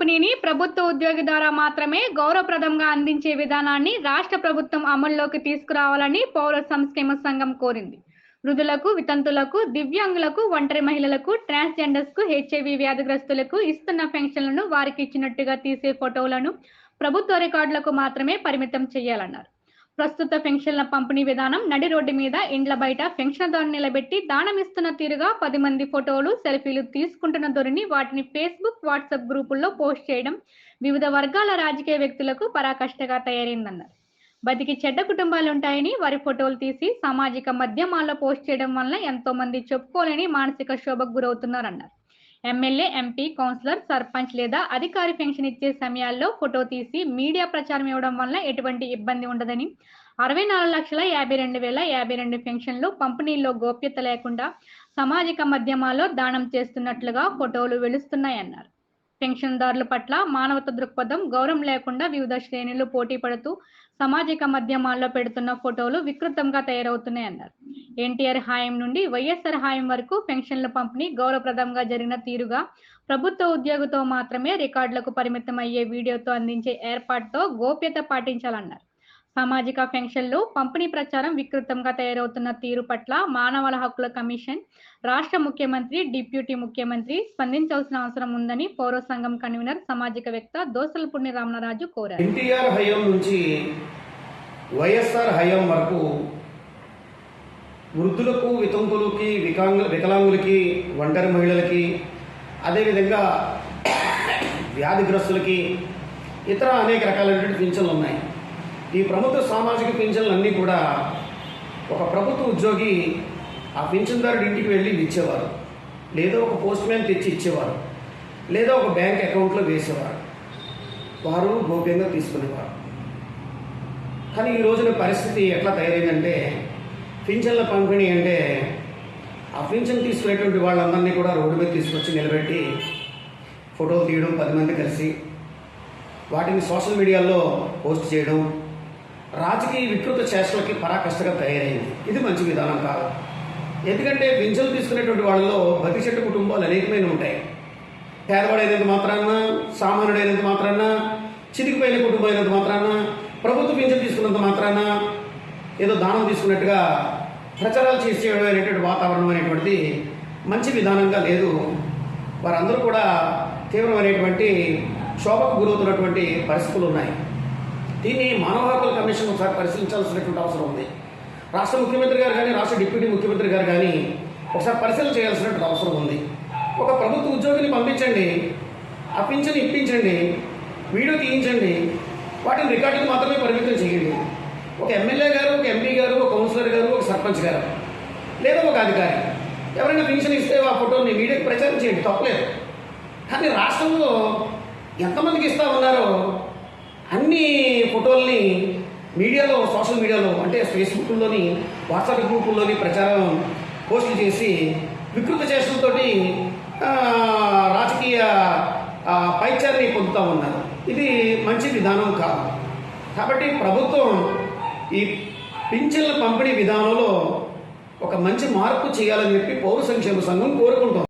పంపిణీని ప్రభుత్వ ఉద్యోగి ద్వారా మాత్రమే గౌరవప్రదంగా అందించే విధానాన్ని రాష్ట్ర ప్రభుత్వం అమల్లోకి తీసుకురావాలని పౌర సంక్షేమ సంఘం కోరింది. వృద్ధులకు, వితంతులకు, దివ్యాంగులకు, ఒంటరి మహిళలకు, ట్రాన్స్జెండర్స్కు, హెచ్ఐవి వ్యాధిగ్రస్తులకు ఇస్తున్న పెన్షన్లను వారికి ఇచ్చినట్టుగా తీసే ఫోటోలను ప్రభుత్వ రికార్డులకు మాత్రమే పరిమితం చేయాలన్నారు. ప్రస్తుత పెన్షన్ల పంపిణీ విధానం నడి రోడ్డు మీద, ఇండ్ల బయట పెన్షన్దారుని నిలబెట్టి దానం ఇస్తున్న తీరుగా 10 మంది ఫోటోలు, సెల్ఫీలు తీసుకుంటున్న ధోరణి, వాటిని ఫేస్బుక్, వాట్సాప్ గ్రూపుల్లో పోస్ట్ చేయడం వివిధ వర్గాల రాజకీయ వ్యక్తులకు పరాకాష్ఠగా తయారైందన్నారు. బతికి చెడ్డ కుటుంబాలుంటాయని వారి ఫోటోలు తీసి సామాజిక మాధ్యమాల్లో పోస్ట్ చేయడం వలన ఎంతో మంది చెప్పుకోలేని మానసిక శోభకు గురవుతున్నారన్నారు. ఎమ్మెల్యే, ఎంపీ, కౌన్సిలర్, సర్పంచ్ లేదా అధికారి పెన్షన్ ఇచ్చే సమయాల్లో ఫోటో తీసి మీడియా ప్రచారం ఇవ్వడం వల్ల ఎటువంటి ఇబ్బంది ఉండదని, 64,52,052 పెన్షన్లు పంపిణీల్లో గోప్యత లేకుండా సామాజిక మాధ్యమాల్లో దానం చేస్తున్నట్లుగా ఫోటోలు వెలుస్తున్నాయన్నారు. పెన్షన్దారుల పట్ల మానవత దృక్పథం, గౌరవం లేకుండా వివిధ శ్రేణులు పోటీ పడుతూ సామాజిక మాధ్యమాల్లో పెడుతున్న ఫోటోలు వికృతంగా తయారవుతున్నాయన్నారు. ఎన్టీఆర్ హాయం నుండి వైఎస్ఆర్ హాయం వరకు పెన్షన్ల పంపిణీ గౌరవప్రదంగా జరిగిన తీరుగా ప్రభుత్వ ఉద్యోగితో మాత్రమే రికార్డులకు పరిమితం అయ్యే వీడియోతో అందించే ఏర్పాటుతో గోప్యత పాటించాలన్నారు. సామాజిక పెన్షన్లు పంపిణీ ప్రచారం వికృతంగా తయారవుతున్న తీరు పట్ల మానవ హక్కుల కమిషన్, రాష్ట్ర ముఖ్యమంత్రి, డిప్యూటీ ముఖ్యమంత్రి స్పందించాల్సిన అవసరం ఉందని పౌర సంఘం కన్వీనర్, సామాజికవేత్త దోసలపూడి రామరాజు కోరారు. ఎన్టీఆర్ హయాం నుంచి వైఎస్ఆర్ హయాం వరకు వృద్ధులకు, వితంతులకి, వికలాంగులకి, ఒంటరి మహిళలకి, అదేవిధంగా వ్యాధిగ్రస్తులకి, ఇతర అనేక రకాలైనటువంటి పింఛన్లు ఉన్నాయి. ఈ ప్రభుత్వ సామాజిక పింఛన్లు అన్నీ కూడా ఒక ప్రభుత్వ ఉద్యోగి ఆ పింఛన్దారుడి ఇంటికి వెళ్ళి ఇచ్చేవారు, లేదా ఒక పోస్ట్ మ్యాన్ తెచ్చి ఇచ్చేవారు, లేదా ఒక బ్యాంక్ అకౌంట్లో వేసేవారు. వారు గోప్యంగా తీసుకునేవారు. కానీ ఈ రోజున పరిస్థితి ఎట్లా తయారైందంటే, పింఛన్ల పంపిణీ అంటే ఆ పింఛన్ తీసుకునేటువంటి వాళ్ళందరినీ కూడా రోడ్డు మీద తీసుకొచ్చి నిలబెట్టి ఫోటోలు తీయడం, 10 మంది కలిసి వాటిని సోషల్ మీడియాలో పోస్ట్ చేయడం రాజకీయ వికృత చేష్టలకి పరాకష్టగా తయారైంది. ఇది మంచి విధానం కాదు. ఎందుకంటే పింఛన్లు తీసుకునేటువంటి వాళ్ళలో బతి చెట్టు కుటుంబాలు అనేకమైన ఉంటాయి. పేదవాడైనంత మాత్రాన, సామాన్యుడైనంత మాత్రాన, చితికిపోయిన కుటుంబం అయినంత మాత్రాన, ప్రభుత్వ పింఛన్ తీసుకున్నంత మాత్రాన ఏదో దానం తీసుకున్నట్టుగా ప్రచారాలు చేసేయడం అనేటువంటి వాతావరణం అనేటువంటిది మంచి విధానంగా లేదు. వారందరూ కూడా తీవ్రమైనటువంటి శోభకు గురవుతున్నటువంటి పరిస్థితులు ఉన్నాయి. దీన్ని మానవ హక్కుల కమిషన్ ఒకసారి పరిశీలించాల్సినటువంటి అవసరం ఉంది. రాష్ట్ర ముఖ్యమంత్రి గారు కానీ, రాష్ట్ర డిప్యూటీ ముఖ్యమంత్రి గారు కానీ ఒకసారి పరిశీలన చేయాల్సినటువంటి అవసరం ఉంది. ఒక ప్రభుత్వ ఉద్యోగిని పంపించండి, ఆ పింఛన్ ఇప్పించండి, వీడియో తీయించండి, వాటిని రికార్డుకి మాత్రమే పరిమితం చేయండి. ఒక ఎమ్మెల్యే గారు, ఒక ఎంపీ గారు, ఒక కౌన్సిలర్ గారు, ఒక సర్పంచ్ గారు, లేదా ఒక అధికారి ఎవరైనా పింఛన్ ఇస్తే ఆ ఫోటోని మీడియాకి ప్రచారం చేయండి, తప్పలేదు. కానీ రాష్ట్రంలో ఎంతమందికి ఇస్తా ఉన్నారో అన్ని ఫోటోల్ని మీడియాలో, సోషల్ మీడియాలో అంటే ఫేస్బుక్లోని, వాట్సాప్ గ్రూపుల్లోని ప్రచారం పోస్టులు చేసి వికృత చేష్టలతోటి రాజకీయ పైచారిని పొందుతూ ఉన్నారు. ఇది మంచి విధానం కాదు. కాబట్టి ప్రభుత్వం ఈ పింఛన్ల పంపిణీ విధానంలో ఒక మంచి మార్పు చేయాలని చెప్పి పౌర సంక్షేమ సంఘం కోరుకుంటోంది.